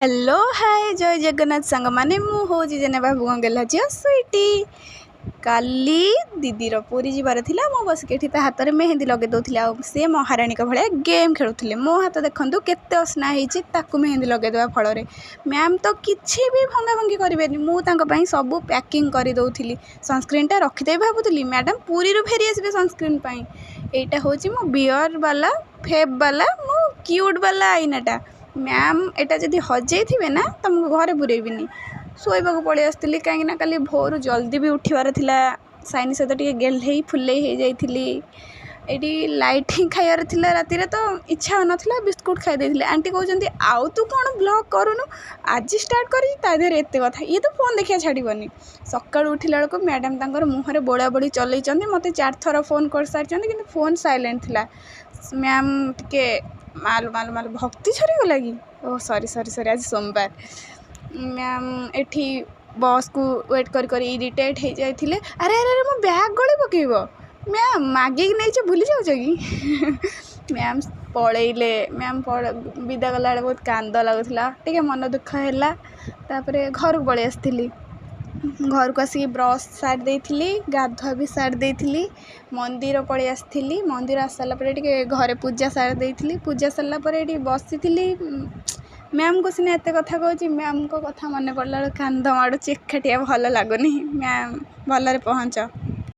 Hello hi जय जगन्नाथ सांग माने मु हूँ जेने बाबू गंगेला झील स्वीटी काली दीदीर पूरी जीवार थिला मो बस के हाथ में मेहंदी लगे दौली सी महाराणी भाया गेम खेलुले मो हाथ देखूँ केते असना होती मेहंदी लगेदेवा फल मैम तो किसी भी भंगा भंगी करेंगे मुझे सब पैकिंग कर दौली सनस्क्रीनटा रखिदे भावुली मैडम पूरी फेरी आसबे सनस्क्रीन यहाँ हूँ मो बियर वाला फेब वाला मो क्यूट वाला आईनाटा मैम एटा जदि हजे थे ना तुमको घरे पुरेबिनी शोबा पलि आसती कहीं काली भोर जल्दी भी उठवार थिला साइनी सहित टे गेल्हे फुले हो जाइली ये लाइट खाइबार थिला राति तो इच्छा हो नाला बिस्कुट खाई आंटी कहते आउ तू कौन ब्लॉग करूनु आज स्टार्ट कर एत कथा ये तो फोन देखा छाड़बनी सका उठिला बेलू मैडम तंकर मुहर बोड़ा बोड़ी चलते मत 4 थर फोन कर सारी कि फोन साइलेंट थिला मैम टे माल माल माल भक्ति छरीगला कि ओह सॉरी सॉरी सॉरी आज सोमवार मैम एठी बस को वेट कर इरिटेट हो जाते अरे अरे अरे मो बैग गली पकेब मैम मागिक नहीं भूली जाऊच कि मैम पलैले मैम विदा गला बहुत कांद लगुला टे मन दुख है घर को पलि आसती घर को आसिक ब्रश सारी देती गाधुआ भी सारी देती मंदिर पलि आसती मंदिर आस सारापर टे घरे पूजा सारी देती पूजा सारापर ये बसी मैम को सीना एत कथा कहूँ मैम को कथा मन पड़ा कांद माड़ू एकाठिया भल लगुनि मैम भलरे पहुँच।